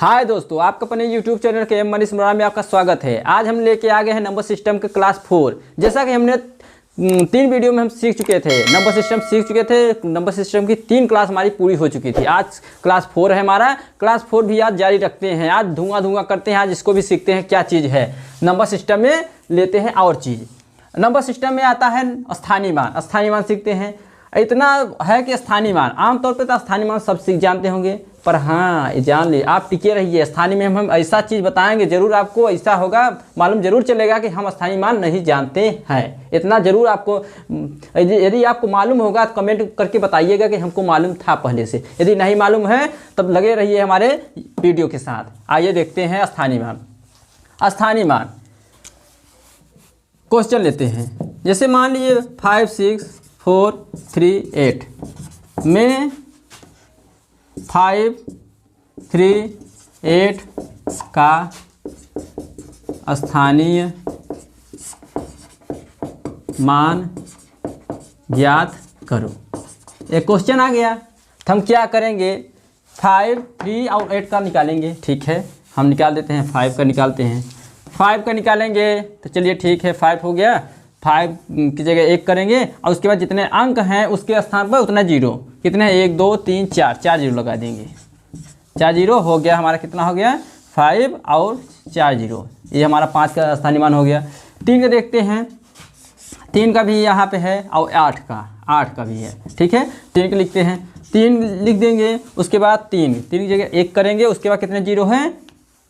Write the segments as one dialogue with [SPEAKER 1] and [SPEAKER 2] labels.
[SPEAKER 1] हाय दोस्तों, आपका अपने YouTube चैनल के एम मनीष में आपका स्वागत है। आज हम लेके आ गए हैं नंबर सिस्टम के क्लास 4। जैसा कि हमने 3 वीडियो में हम सीख चुके थे, नंबर सिस्टम सीख चुके थे। नंबर सिस्टम की 3 क्लास हमारी पूरी हो चुकी थी। आज क्लास 4 है हमारा। क्लास 4 भी आज जारी रखते हैं। आज धुआं करते हैं। आज इसको भी सीखते हैं क्या चीज़ है। नंबर सिस्टम में लेते हैं और चीज़। नंबर सिस्टम में आता है स्थानीय मान। स्थानीय मान सीखते हैं। इतना है कि स्थानीय मान आमतौर पर तो स्थानीय मान सब सीख जानते होंगे, पर हाँ जान ले, आप टिके रहिए। स्थानीय में हम ऐसा चीज़ बताएंगे, जरूर आपको ऐसा होगा, मालूम जरूर चलेगा कि हम स्थानीय मान नहीं जानते हैं। इतना जरूर आपको, यदि आपको मालूम होगा तो कमेंट करके बताइएगा कि हमको मालूम था पहले से। यदि नहीं मालूम है तब लगे रहिए हमारे वीडियो के साथ। आइए देखते हैं स्थानीय मान। स्थानीय मान क्वेश्चन लेते हैं। जैसे मान लीजिए 5 6 4 3 8 में 5 3 8 का स्थानीय मान ज्ञात करो। एक क्वेश्चन आ गया तो हम क्या करेंगे, 5 3 और 8 का निकालेंगे। ठीक है, हम निकाल देते हैं। 5 का निकालते हैं। 5 का निकालेंगे तो चलिए ठीक है, 5 हो गया। 5 की जगह 1 करेंगे और उसके बाद जितने अंक हैं उसके स्थान पर उतना जीरो। कितने, 1 2 3 4 जीरो लगा देंगे। 4 जीरो हो गया हमारा। कितना हो गया, 5 और 4 जीरो। ये हमारा 5 का स्थानीय मान हो गया। 3 का देखते हैं। 3 का भी यहाँ पे है और 8 का भी है। ठीक है, 3 का लिखते हैं। 3 लिख देंगे। उसके बाद 3 की जगह 1 करेंगे। उसके बाद कितने जीरो हैं,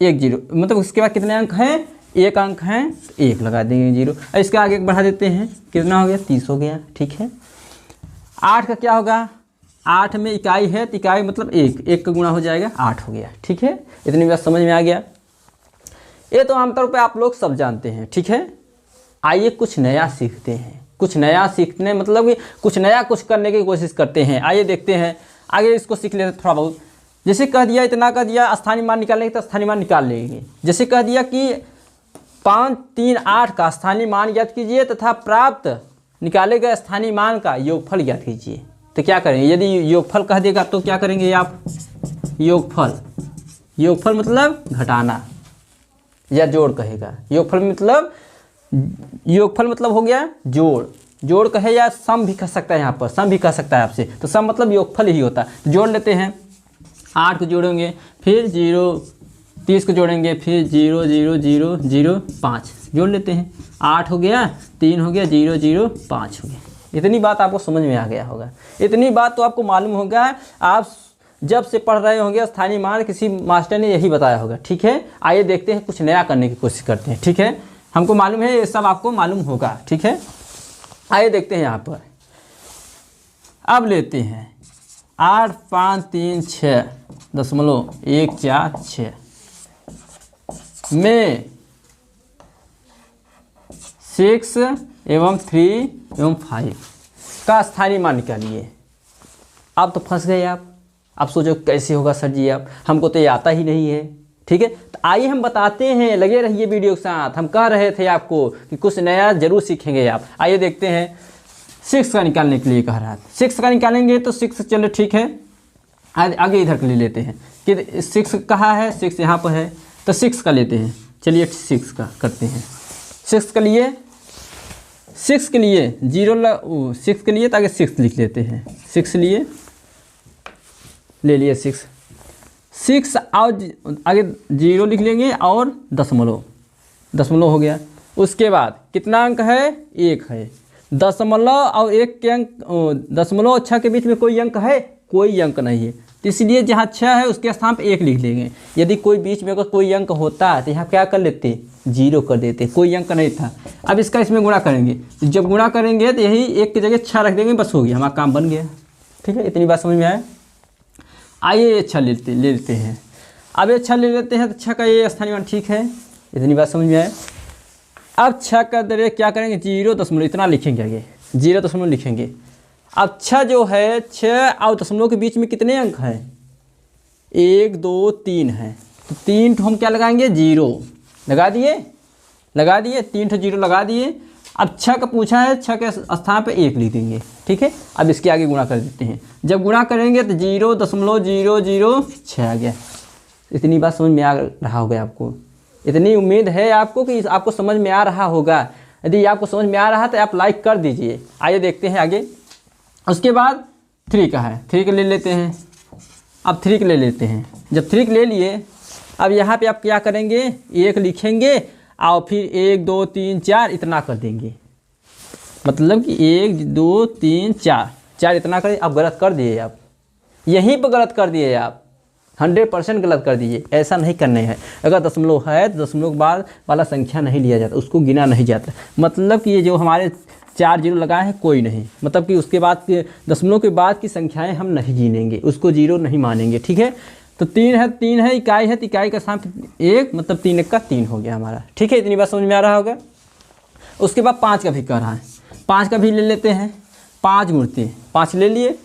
[SPEAKER 1] 1 जीरो। मतलब उसके बाद कितने अंक हैं, 1 अंक हैं, 1 लगा देंगे जीरो। इसके आगे बढ़ा देते हैं। कितना हो गया, 30 हो गया। ठीक है, 8 का क्या होगा, 8 में इकाई है तो इकाई मतलब 1 का गुणा हो जाएगा, 8 हो गया। ठीक है, इतनी बात समझ में आ गया। ये तो आमतौर पे आप लोग सब जानते हैं। ठीक है, आइए कुछ नया सीखते हैं। कुछ नया सीखने मतलब कि कुछ नया कुछ करने की कोशिश करते हैं। आइए देखते हैं आगे, इसको सीख लेते थोड़ा बहुत। जैसे कह दिया, इतना कह दिया स्थानीय मान निकालेंगे तो स्थानीय मान निकाल लेंगे। जैसे कह दिया कि 5 3 8 का स्थानीय मान ज्ञात कीजिए तथा प्राप्त निकाले गए स्थानीय मान का योगफल ज्ञात कीजिए। तो क्या करेंगे, यदि योगफल कह देगा तो क्या करेंगे आप, योगफल मतलब घटाना या जोड़ कहेगा। योगफल मतलब हो गया जोड़ कहे या सम भी कह सकता है। यहाँ पर सम भी कह सकता है आपसे, तो सम मतलब योगफल ही होता है। तो जोड़ लेते हैं। 8 को जोड़ेंगे, फिर 0 30 को जोड़ेंगे, फिर 0 0 0 0 5 जोड़ लेते हैं। 8 हो गया, 3 हो गया, 0 0 5 हो गया। इतनी बात आपको समझ में आ गया होगा। इतनी बात तो आपको मालूम होगा, आप जब से पढ़ रहे होंगे स्थानीय मान, किसी मास्टर ने यही बताया होगा। ठीक है, आइए देखते हैं, कुछ नया करने की कोशिश करते हैं। ठीक है, हमको मालूम है ये सब आपको मालूम होगा। ठीक है, आइए देखते हैं यहाँ पर। अब लेते हैं 8 5 3 6.146 में 6 एवं 3 एवं 5 का स्थानीय मान निकालिए। आप तो फंस गए। आप सोचो कैसे होगा सर जी, आप हमको तो ये आता ही नहीं है। ठीक है, तो आइए हम बताते हैं, लगे रहिए वीडियो के साथ। हम कह रहे थे आपको कि कुछ नया जरूर सीखेंगे आप। आइए देखते हैं। 6 का निकालने के लिए कह रहा था। 6 का निकालेंगे तो 6 चलो ठीक है, आगे इधर के लिए लेते हैं कि 6 कहाँ है, 6 यहाँ पर है तो 6 का लेते हैं। चलिए 6 का करते हैं। 6 के लिए 6 के लिए ताकि 6 लिख लेते हैं। 6 लिए ले लिए 6 और आगे 0 लिख लेंगे और दशमलव हो गया। उसके बाद कितना अंक है, 1 है। दशमलव और 1 के अंक, दशमलव और 6 के बीच में कोई अंक है, कोई अंक नहीं है। तो इसलिए जहाँ 6 है उसके स्थान पर 1 लिख लेंगे। यदि कोई बीच में अगर कोई अंक होता तो यहाँ क्या कर लेते, 0 कर देते। कोई अंक नहीं था। अब इसका इसमें गुणा करेंगे। जब गुणा करेंगे तो यही 1 की जगह 6 रख देंगे, बस हो गया, हमारा काम बन गया। ठीक है, इतनी बात समझ में आए। आइए 6 ले लेते हैं। अब ये 6 ले लेते हैं तो 6 का ये स्थानीय मान। ठीक है, इतनी बात समझ में आए। अब 6 का दरे क्या करेंगे, 0 इतना लिखेंगे, आगे 0 लिखेंगे। अब 6 जो है, 6 और दशमलव के बीच में कितने अंक हैं, 1 2 3 है। तो 3 तो हम क्या लगाएंगे, 0 लगा दिए 3 0 लगा दिए। अब 6 का पूछा है, 6 के स्थान पे 1 लिख देंगे। ठीक है, अब इसके आगे गुणा कर देते हैं। जब गुणा करेंगे तो 0.006 आ गया। इतनी बात समझ में आ रहा होगा आपको, इतनी उम्मीद है आपको कि आपको समझ में आ रहा होगा। यदि आपको समझ में आ रहा है तो आप लाइक कर दीजिए। आइए देखते हैं आगे। उसके बाद 3 का है, 3 के ले लेते हैं। अब 3 के ले लेते हैं। जब 3 के ले लिए, अब यहाँ पे आप क्या करेंगे, 1 लिखेंगे और फिर 1 2 3 4 इतना कर देंगे। मतलब कि 1 2 3 4 इतना कर, अब गलत कर दिए आप, यहीं पर गलत कर दिए आप, 100% गलत कर दिए। ऐसा नहीं करना है। अगर दशमलव है तो दशमलव के बाद वाला संख्या नहीं लिया जाता, उसको गिना नहीं जाता। मतलब कि ये जो हमारे 4 जीरो लगाए हैं कोई नहीं, मतलब कि उसके बाद के दशमलव के बाद की संख्याएं हम नहीं गिनेंगे, उसको जीरो नहीं मानेंगे। ठीक है, तो 3 है, इकाई है, तो इकाई का साथ 1, मतलब 3 1 का 3 हो गया हमारा। ठीक है, इतनी बात समझ में आ रहा होगा। उसके बाद 5 का भी कर रहा है, 5 का भी ले लेते हैं। 5 गुणते 5 ले लिए,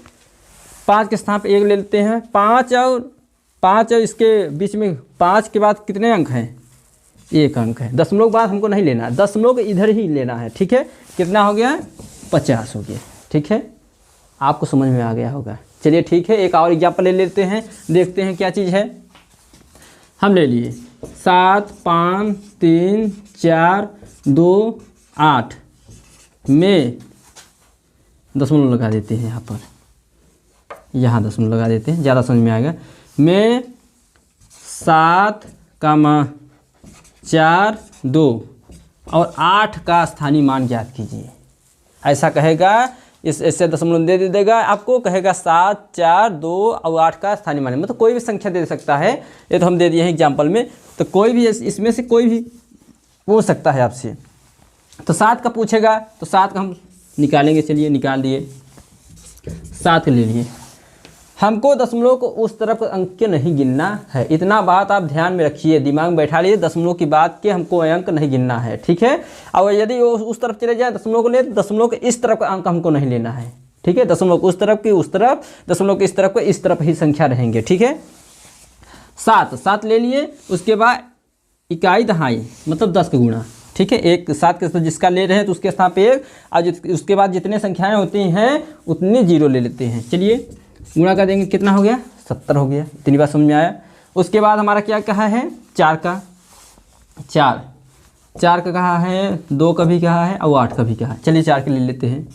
[SPEAKER 1] 5 के स्थान पर 1 ले लेते हैं। 5 और इसके बीच में 5 के बाद कितने अंक हैं, 1 अंक है। दशमलव के बाद हमको नहीं लेना है, दशमलव इधर ही लेना है। ठीक है, कितना हो गया, 50 हो गया। ठीक है, आपको समझ में आ गया होगा। चलिए ठीक है, एक और एग्जाम्पल ले लेते हैं, देखते हैं क्या चीज़ है। हम ले लिए 7 5 3 4 2 8 में दशमलव लगा देते हैं। यहाँ पर, यहाँ दशमलव लगा देते हैं, ज़्यादा समझ में आएगा। में 7 4 2 और 8 का स्थानीय मान ज्ञात कीजिए। ऐसा कहेगा, इससे दशमलव दे देगा आपको, कहेगा 7 4 2 और 8 का स्थानीय मान, मतलब कोई भी संख्या दे सकता है। ये तो हम दे दिए हैं एग्जाम्पल में, तो कोई भी इसमें से कोई भी पूछ सकता है आपसे। तो 7 का पूछेगा तो 7 का हम निकालेंगे। चलिए निकाल दिए, 7 ले लिए। हमको दशमलव को उस तरफ अंक के नहीं गिनना है, इतना बात आप ध्यान में रखिए, दिमाग में बैठा लीजिए। दशमलव की बात के हमको अंक नहीं गिनना है। ठीक है, और यदि वो उस तरफ चले जाए दशमलव को ले, तो दशमलव के इस तरफ का अंक हमको नहीं लेना है। ठीक है, दशमलव को उस तरफ की उस तरफ, दशमलव के इस तरफ ही संख्या रहेंगे। ठीक है, 7 ले लिए। उसके बाद इकाई दहाई, मतलब 10 का गुणा। ठीक है, 1 7 के जिसका ले रहे हैं तो उसके स्थान पे 1, और उसके बाद जितने संख्याएँ होती हैं उतनी जीरो ले लेते हैं। चलिए गुणा कर देंगे, कितना हो गया, 70 हो गया। इतनी बात समझ में आया। उसके बाद हमारा क्या कहा है, 4 का कहा है, 2 का भी कहा है और 8 का भी कहा है। चलिए 4 के ले लेते हैं,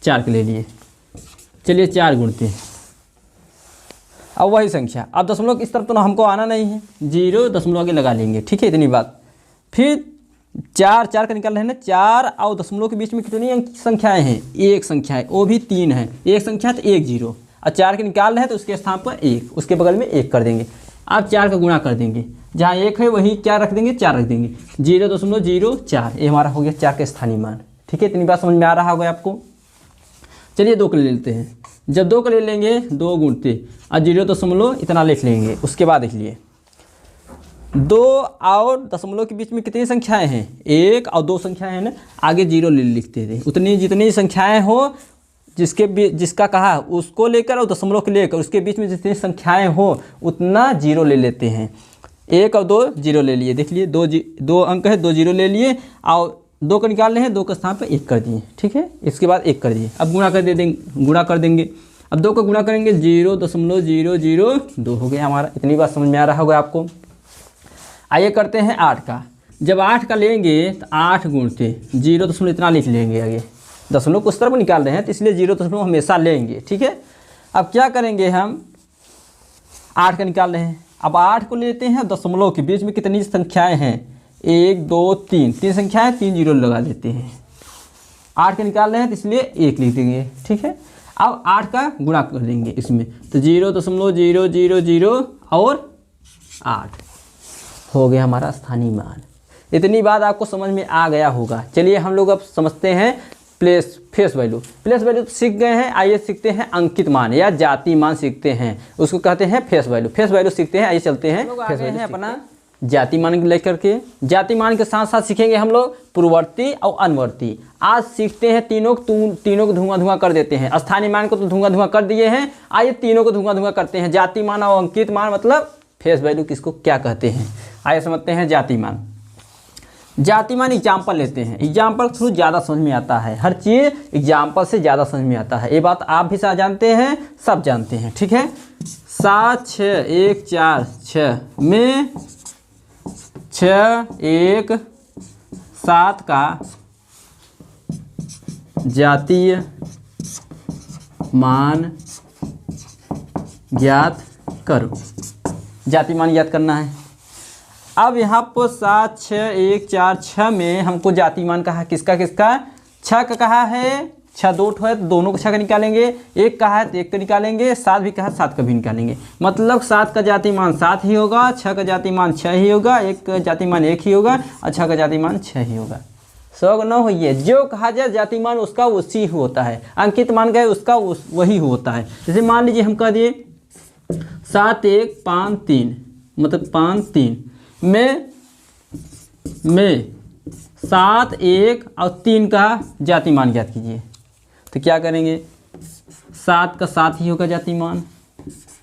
[SPEAKER 1] 4 के ले लिए। चलिए 4 गुणते हैं, अब वही संख्या। अब दशमलव इस तरफ तो हमको आना नहीं है, 0 दशमलव आगे लगा लेंगे। ठीक है, इतनी बात। फिर 4 का निकाल रहे हैं ना, 4 और दशमलव के बीच में कितनी अंक संख्याएं हैं, 1 संख्या है, वो भी 3 है। 1 संख्या तो 1 0, और 4 के निकाल रहे हैं तो उसके स्थान पर 1, उसके बगल में 1 कर देंगे। आप 4 का गुणा कर देंगे, जहाँ 1 है वहीं क्या रख देंगे, 4 रख देंगे। 0.04, ये हमारा हो गया 4 का स्थानीय मान। ठीक है, इतनी बात समझ में आ रहा होगा आपको। चलिए 2 को ले लेते हैं। जब 2 को ले लेंगे, 2 गुणते और 0. इतना लिख लेंगे। उसके बाद देख लिए 2 और दशमलव के बीच में कितनी संख्याएं हैं, 1 और 2 संख्याएं हैं ना, आगे 0 लिखते थे। उतनी जितनी संख्याएं हो जिसका कहा उसको लेकर और दशमलव को लेकर उसके बीच में जितनी संख्याएं हो उतना 0 ले लेते हैं। 1 और 2 0 ले लिए, देख लिए 2 अंक है, 2 0 ले लिए, और 2 को निकाल रहे हैं, 2 के स्थान पर 1 कर दिए। ठीक है, इसके बाद 1 कर दिए। अब गुणा कर देंगे। अब 2 को गुणा करेंगे, 0.002 हो गया हमारा। इतनी बात समझ में आ रहा होगा आपको। आइए करते हैं 8 का। जब 8 का लेंगे तो 8 गुणते 0. इतना लिख लेंगे। आगे दशमलव को उस तरफ निकाल रहे हैं तो इसलिए 0. हमेशा लेंगे। ठीक है, अब क्या करेंगे, हम 8 का निकाल रहे हैं। अब 8 को लेते हैं, दशमलव के बीच में कितनी संख्याएं हैं, 1 2 3 संख्याएं, 3 0 लगा देते हैं। 8 का निकाल रहे हैं तो इसलिए 1 लिख देंगे। ठीक है, अब 8 का गुणा कर देंगे इसमें, तो 0.000 और 8 हो गया हमारा स्थानीय मान। इतनी बात आपको समझ में आ गया होगा। चलिए हम लोग अब समझते हैं फेस वैल्यू सीख गए हैं। आइए सीखते हैं अंकित मान या जाति मान सीखते हैं, उसको कहते हैं फेस वैल्यू सीखते हैं। आइए चलते हैं, फेस वैल्यू अपना जाति मान लेकर के। जाति मान के साथ साथ सीखेंगे हम लोग पूर्ववर्ती और अनुवर्ती। आज सीखते हैं तीनों को धुआं कर देते हैं। स्थानीय मान को तो धुआं कर दिए हैं, आइए तीनों को धुआं करते हैं। जाति मान और अंकित मान मतलब फेस वैल्यू किसको क्या कहते हैं, आइए समझते हैं। जाति मान एग्जाम्पल लेते हैं। एग्जाम्पल थ्रू ज़्यादा समझ में आता है, हर चीज़ एग्जाम्पल से ज़्यादा समझ में आता है। ये बात आप भी जानते हैं, सब जानते हैं। ठीक है, 7 6 1 4 6 में 6 1 7 का जातीय मान ज्ञात करो। जातीय मान ज्ञात करना है। अब यहाँ पर 7 6 1 4 6 में हमको जातीय मान कहा, किसका किसका, 6 का कहा है, 6 दो ठो है तो दोनों को 6 का निकालेंगे, 1 कहा है तो 1 का निकालेंगे, 7 भी कहा है 7 का भी निकालेंगे। मतलब 7 का जातीय मान 7 ही होगा, 6 का जातीय मान 6 ही होगा, 1 का जातीय मान 1 ही होगा और 6 का जातीय मान 6 ही होगा। 100 9 होइए, जो कहा जाए जातीय मान उसका उसी होता है, अंकित मान गए उसका वही होता है। जैसे मान लीजिए हम कह दिए 7 1 5 3 मतलब 5 3 में 7 1 और 3 का जातीय मान ज्ञात कीजिए। तो क्या करेंगे, 7 का 7 ही होगा जातीय मान,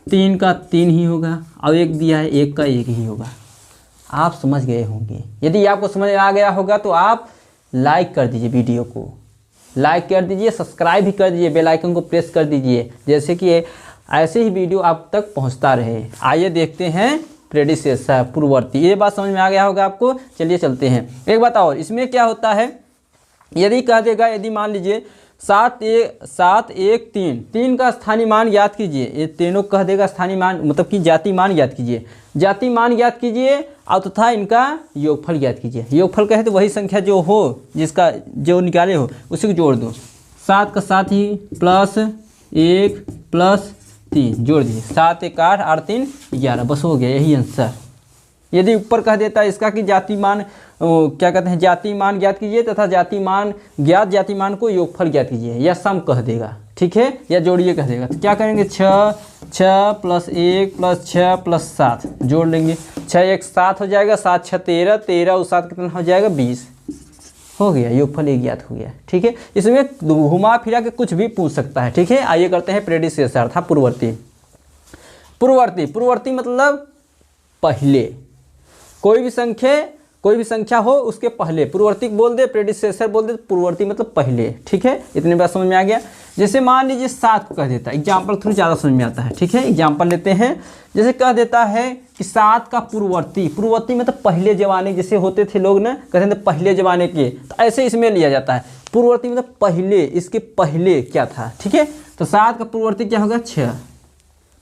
[SPEAKER 1] 3 का 3 ही होगा और 1 दिया है 1 का 1 ही होगा। आप समझ गए होंगे। यदि आपको समझ आ गया होगा तो आप लाइक कर दीजिए, वीडियो को लाइक कर दीजिए, सब्सक्राइब भी कर दीजिए, बेल आइकन को प्रेस कर दीजिए, जैसे कि ऐसे ही वीडियो आप तक पहुंचता रहे। आइए देखते हैं प्रेडिसेसर पूर्ववर्ती। ये बात समझ में आ गया होगा आपको। चलिए चलते हैं। एक बात और, इसमें क्या होता है, यदि कह देगा, यदि मान लीजिए 7 1 3 का स्थानीय मान ज्ञात कीजिए, ये तीनों कह देगा स्थानीय मान मतलब कि जातीय मान ज्ञात कीजिए, जातीय मान ज्ञात कीजिए और तथा इनका योगफल ज्ञात कीजिए। योगफल कहे तो वही संख्या जो हो, जिसका जो निकाले हो उसी को जोड़ दो। 7 का 7 ही प्लस 1 प्लस 3 जोड़ दीजिए, 7 1 8 8 3 11, बस हो गया, यही आंसर। यदि ऊपर कह देता है इसका कि जातीय मान क्या कहते हैं, जातीय मान ज्ञात कीजिए तथा जातीय मान ज्ञात जातीय मान को योगफल ज्ञात कीजिए, या सम कह देगा, ठीक है, या जोड़िए कह देगा, तो क्या करेंगे 6 6 प्लस 1 प्लस 6 प्लस 7 जोड़ लेंगे, 6 1 7 हो जाएगा, 7 6 13 13 और 7 कितना हो जाएगा 20, हो गया, योगफल एक ज्ञात हो गया। ठीक है, इसमें घुमा फिरा के कुछ भी पूछ सकता है। ठीक है, आइए करते हैं प्रेडिसेसर अर्थात पूर्ववर्ती। पूर्ववर्ती मतलब पहले, कोई भी संख्या हो उसके पहले पूर्ववर्ती बोल दे, प्रेडिसेसर बोल दे, पूर्ववर्ती मतलब पहले। ठीक है, इतने बात समझ में आ गया। जैसे मान लीजिए 7 को कह देता है, एग्जाम्पल थोड़ी ज़्यादा समझ में आता है। ठीक है, एग्जाम्पल लेते हैं। जैसे कह देता है कि 7 का पूर्ववर्ती मतलब पहले ज़माने जैसे होते थे लोग ना, कहते थे पहले ज़माने के, तो ऐसे इसमें लिया जाता है। पूर्ववर्ती मतलब पहले, इसके पहले क्या था। ठीक है, तो 7 का पूर्ववर्ती क्या होगा 6।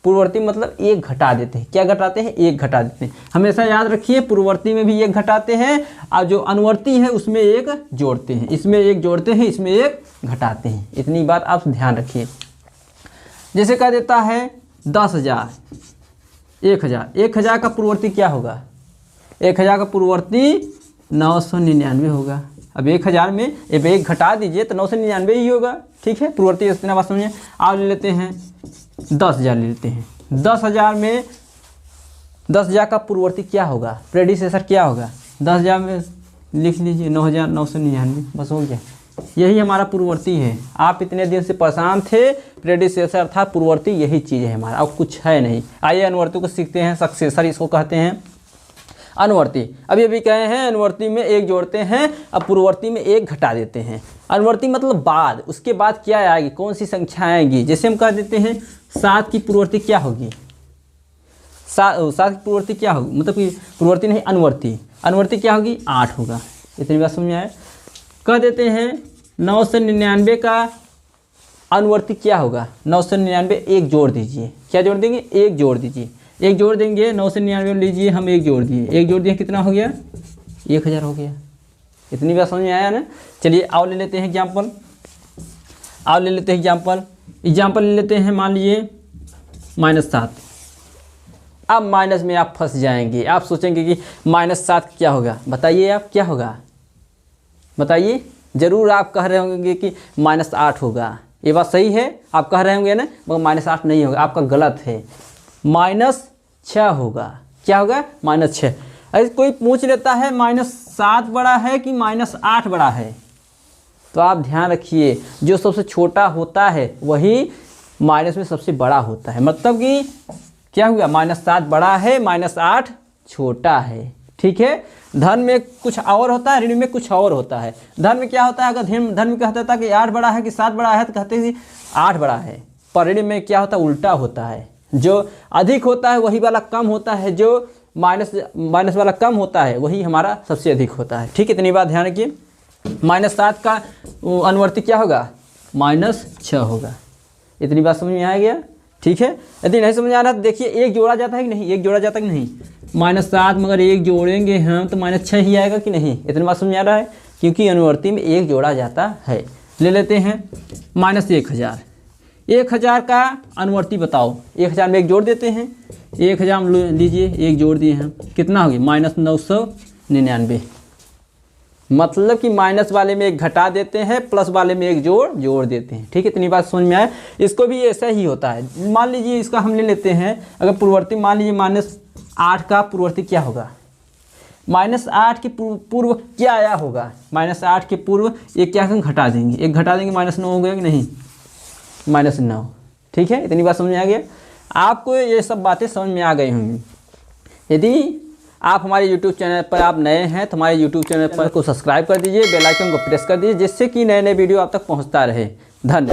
[SPEAKER 1] पूर्ववर्ती मतलब 1 घटा देते हैं, क्या घटाते हैं 1 घटा देते हैं। हमेशा याद रखिए, पूर्ववर्ती में भी 1 घटाते हैं और जो अनुवर्ती है उसमें 1 जोड़ते हैं, इसमें 1 जोड़ते हैं, इसमें 1 घटाते हैं। इतनी बात आप ध्यान रखिए। जैसे कह देता है 10,000 1000 का पूर्ववर्ती क्या होगा, 1000 का पूर्ववर्ती 999 होगा। अब 1000 में 1 घटा दीजिए तो 999 ही होगा। ठीक है, पूर्ववर्ती इतना बात समझिए। आप ले लेते हैं 10,000 ले लेते हैं। 10,000 में 10,000 का पूर्ववर्ती क्या होगा, प्रेडिसेसर क्या होगा, 10,000 में लिख लीजिए 9,999, बस हो गया, यही हमारा पूर्ववर्ती है। आप इतने दिन से परेशान थे, प्रेडिसेसर था पूर्ववर्ती, यही चीज़ है हमारा, अब कुछ है नहीं। आइए अनुवर्ती को सीखते हैं। सक्सेसर इसको कहते हैं। अनुवर्ती अभी कहे हैं, अनुवर्ती में 1 जोड़ते हैं, अब पूर्ववर्ती में 1 घटा देते हैं। अनुवर्ती मतलब बाद, उसके बाद क्या आएगी, कौन सी संख्या आएगी। जैसे हम कह देते हैं 7 की पूर्ववर्ती क्या होगी, 7 की पूर्ववर्ती क्या होगी, मतलब कि पूर्ववर्ती नहीं अनुवर्ती क्या होगी 8 होगा। इतनी बात समझ में आए। कह देते हैं 999 का अनुवर्ती क्या होगा, 999 1 जोड़ दीजिए, क्या जोड़ देंगे 1 जोड़ दीजिए, 1 जोड़ देंगे। 999 लीजिए, हम 1 जोड़ दिए, 1 जोड़ दिए कितना हो गया 1000 हो गया। इतनी बात समझ में आया ना। चलिए और ले लेते हैं एग्जाम्पल, एग्जाम्पल ले लेते हैं। मान लीजिए -7। अब माइनस में आप फंस जाएंगे, आप सोचेंगे कि -7 क्या होगा, बताइए आप क्या होगा, बताइए। ज़रूर आप कह रहे होंगे कि -8 होगा, ये बात सही है, आप कह रहे होंगे ना, मगर -8 नहीं होगा, आपका गलत है, -6 होगा। क्या होगा -6। अरे कोई पूछ लेता है -7 बड़ा है कि -8 बड़ा है, तो आप ध्यान रखिए, जो सबसे छोटा होता है वही माइनस में सबसे बड़ा होता है। मतलब कि क्या हुआ, -7 बड़ा है, -8 छोटा है। ठीक है, धन में कुछ और होता है, ऋण में कुछ और होता है। धन में क्या होता है, अगर धन में कहता था कि 8 बड़ा है कि 7 बड़ा है, तो कहते हैं 8 बड़ा है, पर ऋण में क्या होता है, उल्टा होता है। जो अधिक होता है वही वाला कम होता है, जो माइनस वाला कम होता है वही हमारा सबसे अधिक होता है। ठीक है, इतनी बात ध्यान रखिए। -7 का अनुवर्ती क्या होगा, -6 होगा। इतनी बात समझ में आ गया। ठीक है, यदि नहीं समझ आ रहा तो देखिए एक जोड़ा जाता है कि नहीं, एक जोड़ा जाता है कि नहीं, -7 मगर एक जोड़ेंगे हम तो -6 ही आएगा कि नहीं। इतनी बात समझ आ रहा है, क्योंकि अनुवर्ती में एक जोड़ा जाता है। ले लेते हैं -1000। 1000 का अनुवर्ती बताओ, 1000 में एक जोड़ देते हैं। 1000 हम लीजिए, एक जोड़ दिए हैं, कितना हो गया -999। मतलब कि माइनस वाले में एक घटा देते हैं, प्लस वाले में एक जोड़ देते हैं। ठीक है, इतनी बात समझ में आए। इसको भी ऐसा ही होता है। मान लीजिए इसका हम ले लेते हैं, अगर पूर्ववर्ती मान लीजिए -8 का पूर्ववर्ती क्या होगा, -8 के पूर्व क्या आया होगा, -8 के पूर्व एक क्या हम घटा देंगे, एक घटा देंगे, -9 हो गया कि नहीं, -9। ठीक है, इतनी बात समझ में आ गया। आपको ये सब बातें समझ में आ गई होंगी। यदि आप हमारे YouTube चैनल पर आप नए हैं तो हमारे YouTube चैनल पर को सब्सक्राइब कर दीजिए, बेल आइकन को प्रेस कर दीजिए, जिससे कि नए नए वीडियो आप तक पहुंचता रहे। धन्यवाद।